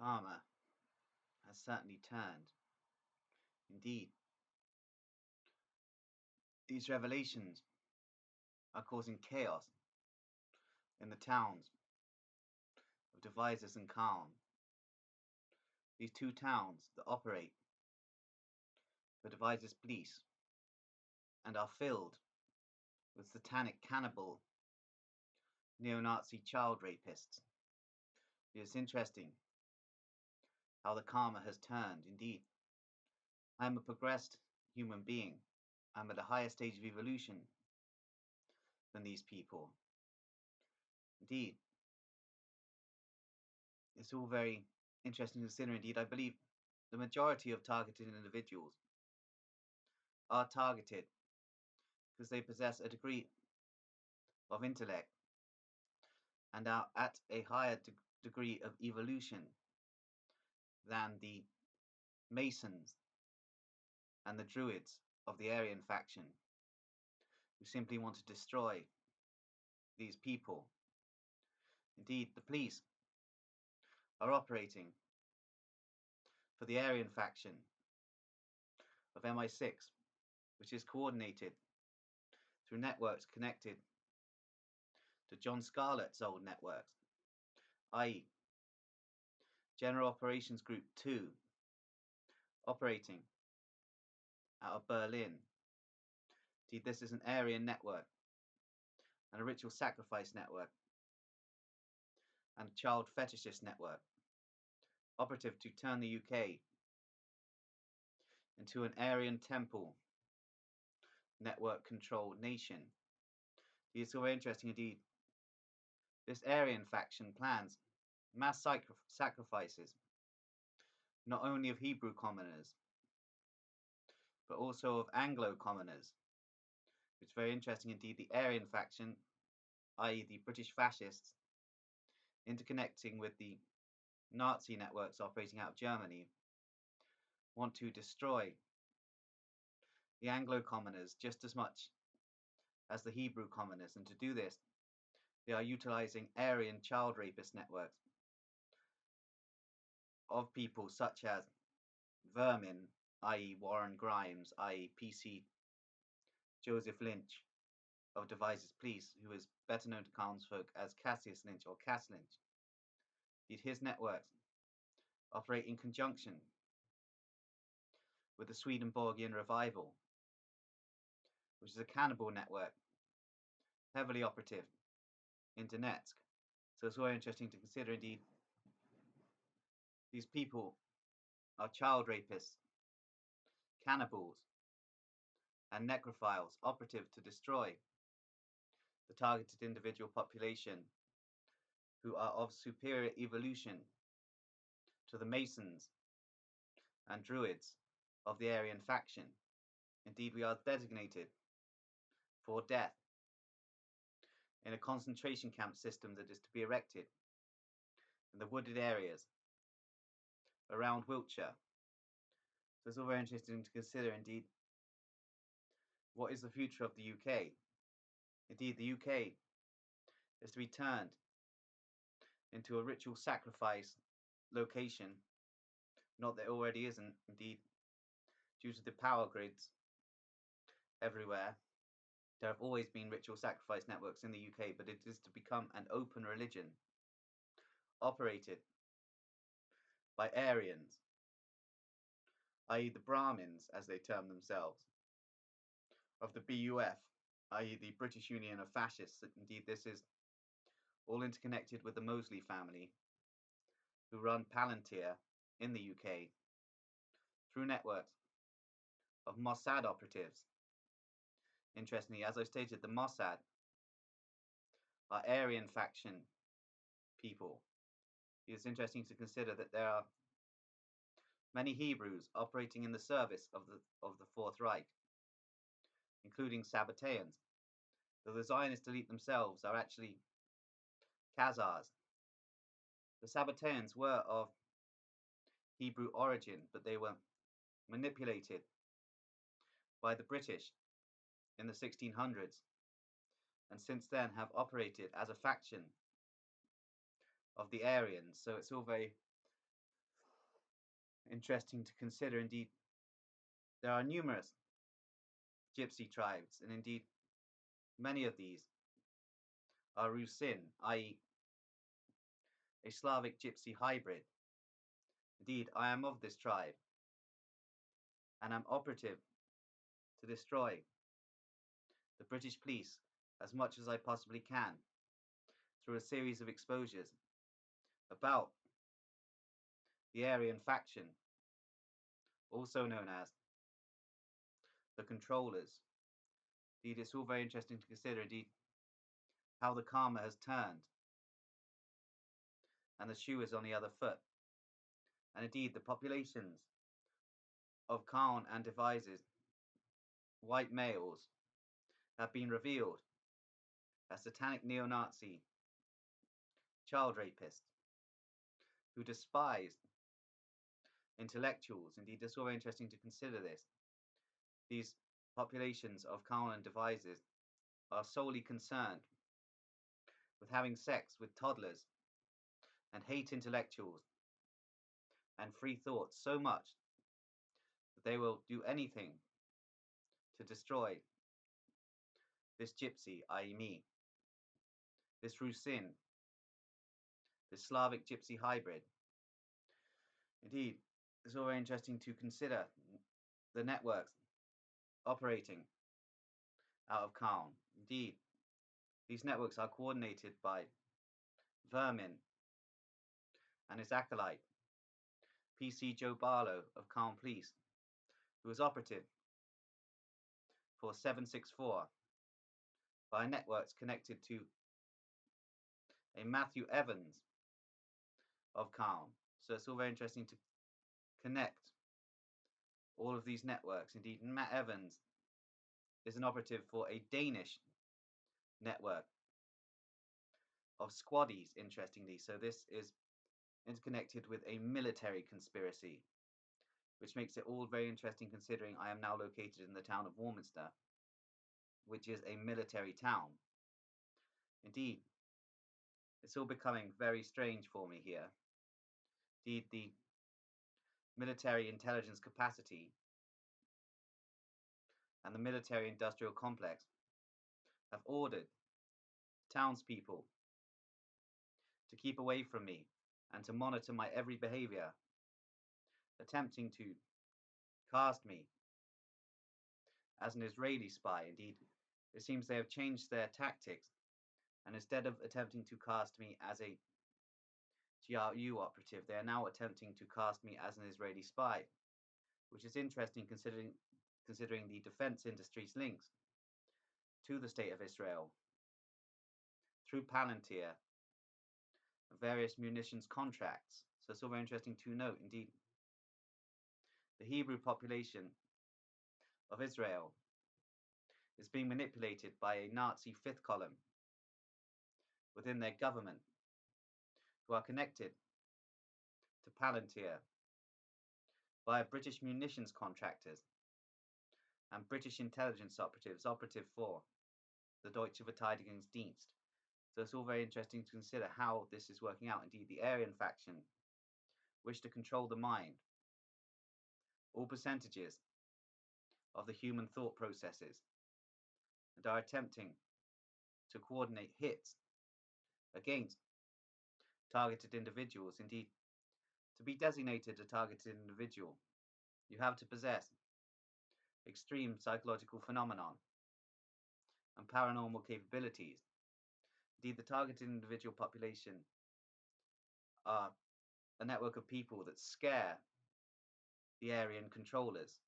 Karma has certainly turned. Indeed, these revelations are causing chaos in the towns of Devices and Calm. These two towns that operate the Devices police and are filled with satanic cannibal neo-Nazi child rapists. It's interesting how the karma has turned. Indeed, I am a progressed human being. I'm at a higher stage of evolution than these people. Indeed, it's all very interesting to consider. Indeed, I believe the majority of targeted individuals are targeted because they possess a degree of intellect and are at a higher degree of evolution than the Masons and the Druids of the Aryan faction, who simply want to destroy these people. Indeed, the police are operating for the Aryan faction of MI6, which is coordinated through networks connected to John Scarlett's old networks, i.e. General Operations Group 2, operating out of Berlin. Indeed, this is an Aryan network and a ritual sacrifice network and a child fetishist network, operative to turn the UK into an Aryan temple network controlled nation. It's very interesting indeed. This Aryan faction plans mass sacrifices, not only of Hebrew commoners, but also of Anglo commoners. It's very interesting indeed. The Aryan faction, i.e. the British fascists, interconnecting with the Nazi networks operating out of Germany, want to destroy the Anglo commoners just as much as the Hebrew commoners, and to do this they are utilizing Aryan child rapist networks of people such as Vermin, i.e. Warren Grimes, i.e. PC Joseph Lynch of Devizes Police, who is better known to townsfolk as Cassius Lynch or Cass Lynch. His networks operate in conjunction with the Swedenborgian Revival, which is a cannibal network, heavily operative in Donetsk. So it's very interesting to consider indeed. These people are child rapists, cannibals, and necrophiles, operative to destroy the targeted individual population who are of superior evolution to the Masons and Druids of the Aryan faction. Indeed, we are designated for death in a concentration camp system that is to be erected in the wooded areas around Wiltshire. So it's all very interesting to consider indeed what is the future of the UK. Indeed, the UK is to be turned into a ritual sacrifice location. Not that it already isn't, indeed, due to the power grids everywhere. There have always been ritual sacrifice networks in the UK, but it is to become an open religion operated by Aryans, i.e. the Brahmins, as they term themselves, of the BUF, i.e. the British Union of Fascists. Indeed, this is all interconnected with the Mosley family, who run Palantir in the UK through networks of Mossad operatives. Interestingly, as I stated, the Mossad are Aryan faction people. It's interesting to consider that there are many Hebrews operating in the service of the Fourth Reich, including Sabbateans. Though the Zionist elite themselves are actually Khazars. The Sabbateans were of Hebrew origin, but they were manipulated by the British in the 1600s, and since then have operated as a faction of the Aryans. So it's all very interesting to consider. Indeed, there are numerous gypsy tribes, and indeed, many of these are Rusin, i.e., a Slavic gypsy hybrid. Indeed, I am of this tribe, and am operative to destroy the British police as much as I possibly can through a series of exposures about the Aryan faction, also known as the Controllers. Indeed, it's all very interesting to consider, indeed, how the karma has turned and the shoe is on the other foot. And indeed, the populations of Khan and devises, white males, have been revealed as satanic neo-Nazi child rapists who despise intellectuals. Indeed, it's all very interesting to consider this. These populations of Khan and devises are solely concerned with having sex with toddlers and hate intellectuals and free thought so much that they will do anything to destroy this gypsy, i.e. me, this Rusin, this Slavic gypsy hybrid. Indeed, it's all very interesting to consider the networks operating out of Khan. Indeed, these networks are coordinated by Vermin and his acolyte, PC Joe Barlow of Khan Police, who was operative for 764 by networks connected to a Matthew Evans of Khan. So it's all very interesting to connect all of these networks. Indeed, Matt Evans is an operative for a Danish network of squaddies, interestingly. So this is interconnected with a military conspiracy, which makes it all very interesting considering I am now located in the town of Warminster, which is a military town. Indeed, it's all becoming very strange for me here. Indeed, the military intelligence capacity and the military industrial complex have ordered townspeople to keep away from me and to monitor my every behavior, attempting to cast me as an Israeli spy. Indeed, it seems they have changed their tactics, and instead of attempting to cast me as a GRU operative, they are now attempting to cast me as an Israeli spy, which is interesting considering the defense industry's links to the state of Israel through Palantir, various munitions contracts. So it's all very interesting to note, indeed, the Hebrew population of Israel is being manipulated by a Nazi fifth column within their government who are connected to Palantir via British munitions contractors and British intelligence operatives, operative for the Deutsche Verteidigungsdienst. So it's all very interesting to consider how this is working out. Indeed, the Aryan faction wish to control the mind, all percentages of the human thought processes, and are attempting to coordinate hits against targeted individuals. Indeed, to be designated a targeted individual, you have to possess extreme psychological phenomenon and paranormal capabilities. Indeed, the targeted individual population are a network of people that scare the Aryan controllers.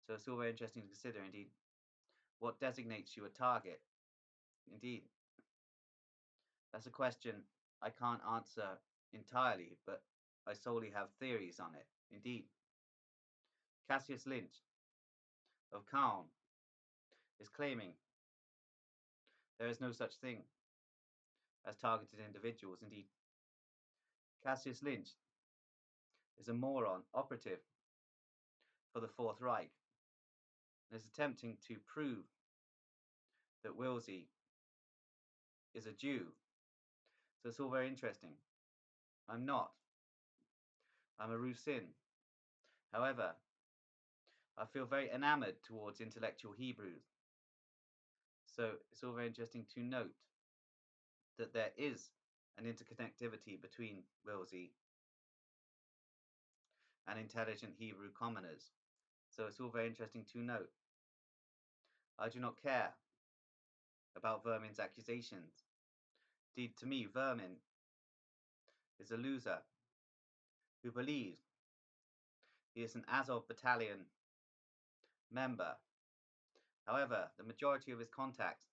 So it's all very interesting to consider, indeed, what designates you a target. Indeed, that's a question I can't answer entirely, but I solely have theories on it. Indeed, Cassius Lynch of Calm is claiming there is no such thing as targeted individuals. Indeed, Cassius Lynch is a moron operative for the Fourth Reich and is attempting to prove that Wilsey is a Jew. So it's all very interesting. I'm not. I'm a Rusin, However, I feel very enamored towards intellectual Hebrews. So it's all very interesting to note that there is an interconnectivity between Wilsey and intelligent Hebrew commoners. So it's all very interesting to note. I do not care about Vermin's accusations. Indeed, to me, Vermin is a loser who believes he is an Azov battalion member. However, the majority of his contacts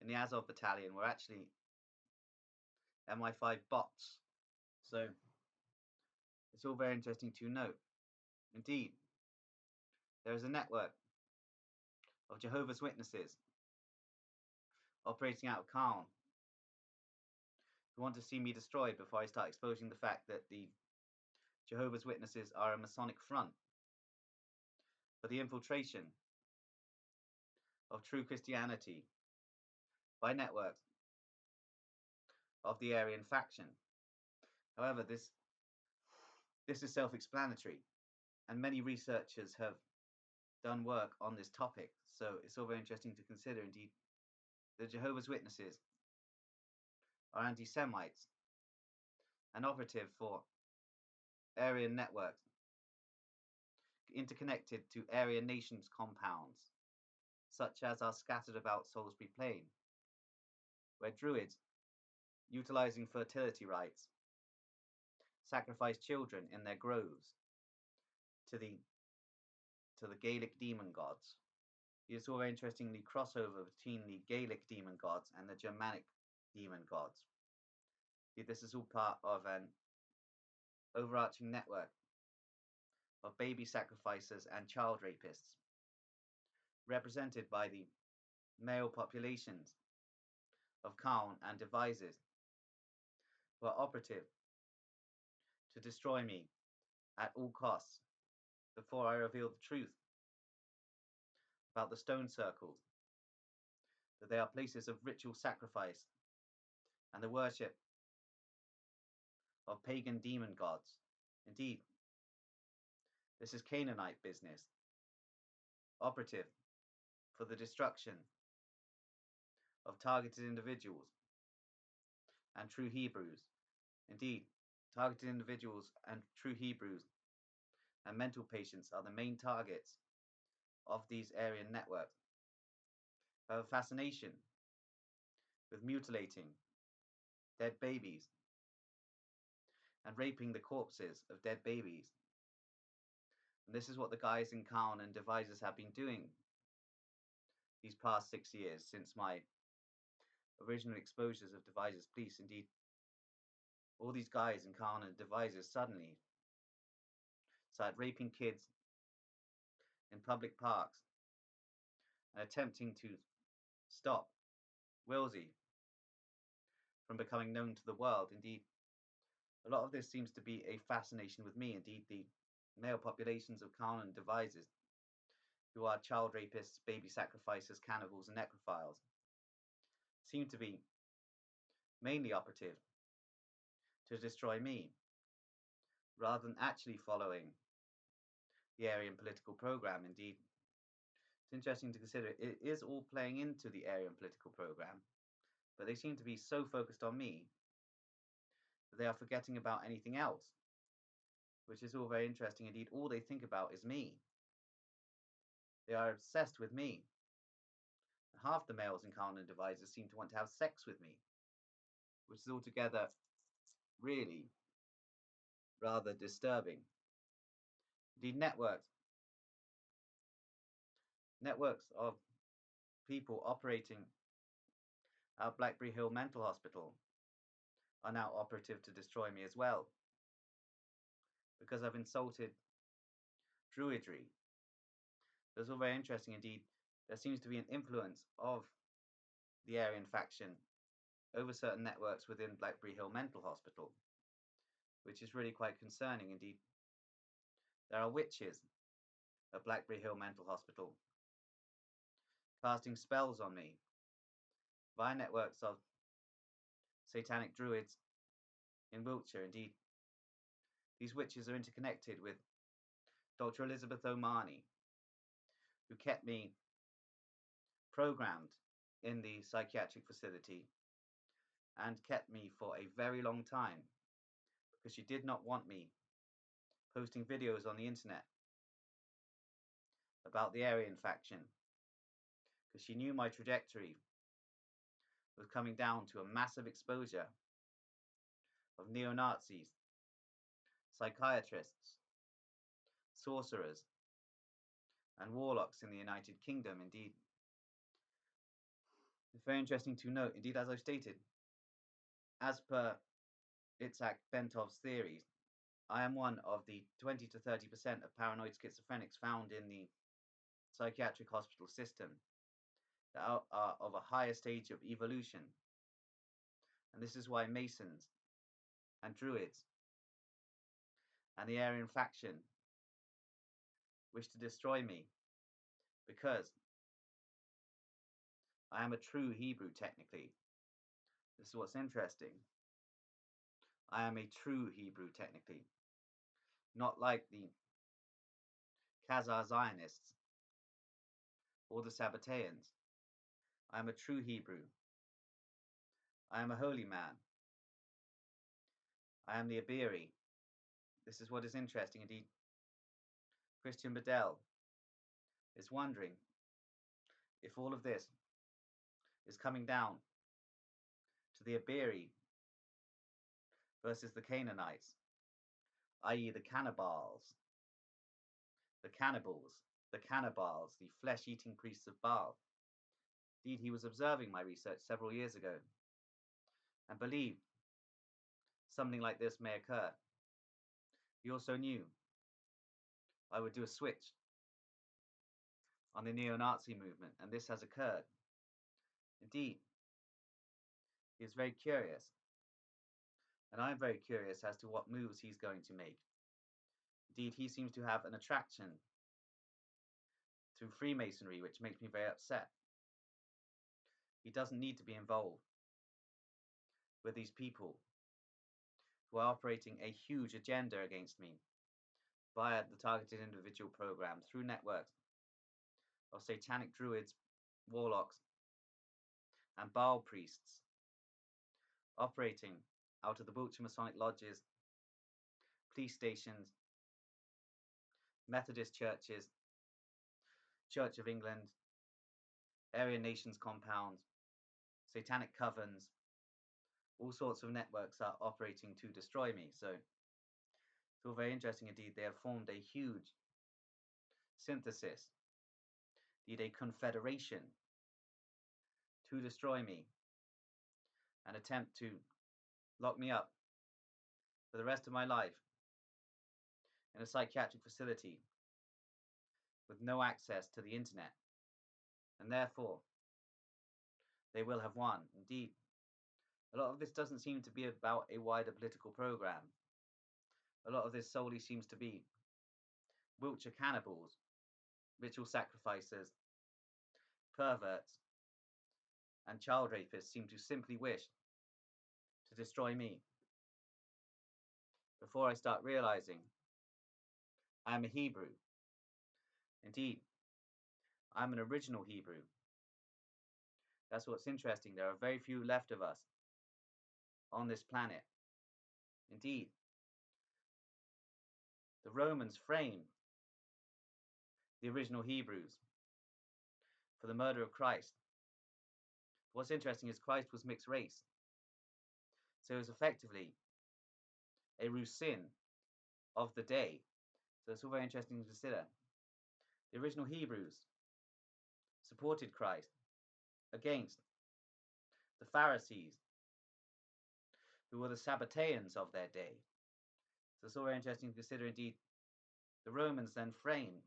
in the Azov battalion were actually MI5 bots. So it's all very interesting to note. Indeed, there is a network of Jehovah's Witnesses operating out of Caen who want to see me destroyed before I start exposing the fact that the Jehovah's Witnesses are a Masonic front for the infiltration of true Christianity by networks of the Aryan faction. However, this is self-explanatory, and many researchers have done work on this topic, so it's all very interesting to consider. Indeed, the Jehovah's Witnesses are anti-Semites and operative for Aryan networks interconnected to Aryan nations compounds, such as are scattered about Salisbury Plain, where Druids, utilizing fertility rites, sacrifice children in their groves to the Gaelic demon gods. You saw very interestingly crossover between the Gaelic demon gods and the Germanic demon gods. This is all part of an overarching network of baby sacrificers and child rapists, represented by the male populations of Caen and Devizes, who are operative to destroy me at all costs before I reveal the truth about the stone circles, that they are places of ritual sacrifice and the worship of pagan demon gods. Indeed, this is Canaanite business, operative for the destruction of targeted individuals and true Hebrews. Indeed, targeted individuals and true Hebrews and mental patients are the main targets of these Aryan networks, who have a fascination with mutilating dead babies and raping the corpses of dead babies. And this is what the guys in Caen and Devizes have been doing these past 6 years since my original exposures of Devizes police. Indeed, all these guys in Caen and Devizes suddenly started raping kids in public parks and attempting to stop Wilsey from becoming known to the world. Indeed, a lot of this seems to be a fascination with me. Indeed, the male populations of Caen and Devizes, who are child rapists, baby sacrificers, cannibals, and necrophiles, seem to be mainly operative to destroy me, rather than actually following the Aryan political program. Indeed, it's interesting to consider it is all playing into the Aryan political program, but they seem to be so focused on me that they are forgetting about anything else, which is all very interesting. Indeed, all they think about is me. They are obsessed with me. Half the males in Caen and Devizes seem to want to have sex with me, which is altogether really rather disturbing. Indeed, networks of people operating at Blackberry Hill Mental Hospital are now operative to destroy me as well, because I've insulted Druidry. That's all very interesting indeed. There seems to be an influence of the Aryan faction over certain networks within Blackberry Hill Mental Hospital, which is really quite concerning indeed. There are witches at Blackberry Hill Mental Hospital casting spells on me via networks of satanic druids in Wiltshire. Indeed, these witches are interconnected with Dr. Elizabeth Omani, who kept me programmed in the psychiatric facility and kept me for a very long time because she did not want me posting videos on the internet about the Aryan faction, because she knew my trajectory was coming down to a massive exposure of neo-Nazis, psychiatrists, sorcerers, and warlocks in the United Kingdom. Indeed, it's very interesting to note, indeed, as I've stated, as per Itzhak Bentov's theories, I am one of the 20 to 30% of paranoid schizophrenics found in the psychiatric hospital system that are of a higher stage of evolution. And this is why Masons and Druids and the Aryan faction wish to destroy me, because I am a true Hebrew technically. This is what's interesting. I am a true Hebrew technically, not like the Khazar Zionists or the Sabbateans. I am a true Hebrew. I am a holy man. I am the Abiri. This is what is interesting indeed. Christian Bedell is wondering if all of this is coming down to the Abiri versus the Canaanites, i.e. the cannibals, the cannibals, the cannibals, the flesh-eating priests of Baal. Indeed, he was observing my research several years ago and believed something like this may occur. He also knew I would do a switch on the neo-Nazi movement, and this has occurred. Indeed, he is very curious, and I'm very curious as to what moves he's going to make. Indeed, he seems to have an attraction to Freemasonry, which makes me very upset. He doesn't need to be involved with these people who are operating a huge agenda against me via the targeted individual program through networks of satanic druids, warlocks, and Baal priests operating out of the Wiltshire Masonic lodges, police stations, Methodist churches, Church of England, Aryan Nations compounds, satanic covens. All sorts of networks are operating to destroy me. So it's all very interesting indeed. They have formed a huge synthesis, indeed a confederation, to destroy me and attempt to lock me up for the rest of my life in a psychiatric facility with no access to the internet. And therefore, they will have won. Indeed, a lot of this doesn't seem to be about a wider political program. A lot of this solely seems to be Wiltshire cannibals, ritual sacrificers, perverts, and child rapists seem to simply wish to destroy me before I start realizing I am a Hebrew. Indeed, I'm an original Hebrew. That's what's interesting. There are very few left of us on this planet. Indeed, the Romans framed the original Hebrews for the murder of Christ. What's interesting is Christ was mixed race. So it was effectively a Rusin of the day. So it's all very interesting to consider. The original Hebrews supported Christ against the Pharisees, who were the Sabbateans of their day. So it's all very interesting to consider indeed. The Romans then framed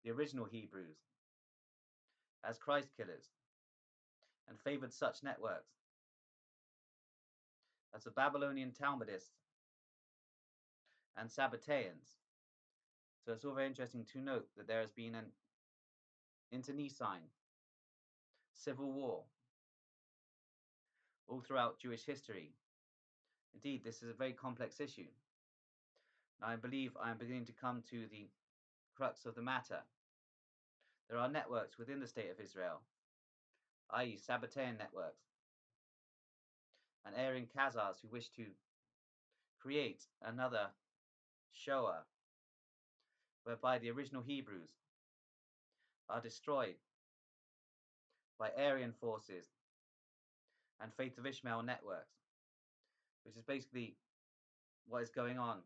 the original Hebrews as Christ killers and favored such networks as the Babylonian Talmudists and Sabbateans. So it's all very interesting to note that there has been an internecine civil war all throughout Jewish history. Indeed, this is a very complex issue. Now, I believe I am beginning to come to the crux of the matter. There are networks within the State of Israel, i.e. Sabbatean networks, and Aryan Khazars who wish to create another Shoah whereby the original Hebrews are destroyed by Aryan forces and Faith of Ishmael networks, which is basically what is going on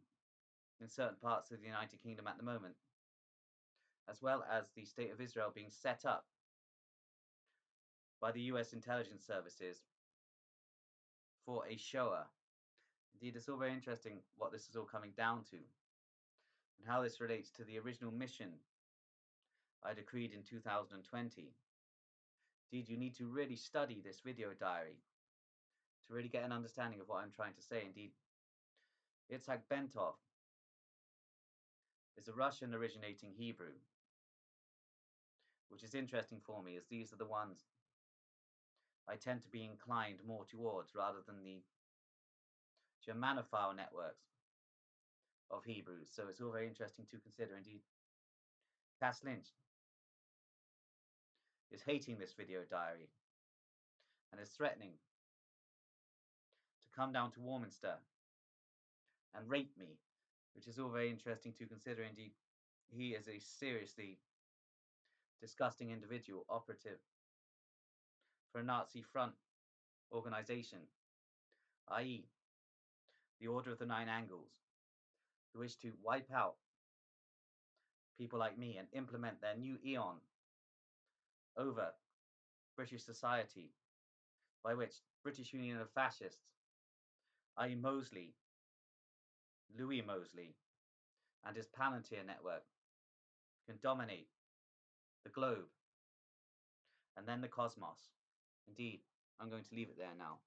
in certain parts of the United Kingdom at the moment, as well as the State of Israel being set up by the US intelligence services for a Shoah. Indeed, it's all very interesting what this is all coming down to and how this relates to the original mission I decreed in 2020. Indeed, you need to really study this video diary to really get an understanding of what I'm trying to say. Indeed, Itzhak Bentov is a Russian originating Hebrew, which is interesting for me as these are the ones I tend to be inclined more towards rather than the Germanophile networks of Hebrews. So it's all very interesting to consider. Indeed, Cass Lynch is hating this video diary and is threatening to come down to Warminster and rape me, which is all very interesting to consider. Indeed, he is a seriously disgusting individual operative for a Nazi front organization, i.e. the Order of the Nine Angles, who wish to wipe out people like me and implement their new eon over British society, by which British Union of Fascists, i.e. Mosley, Louis Mosley, and his Palantir network can dominate the globe and then the cosmos. Indeed, I'm going to leave it there now.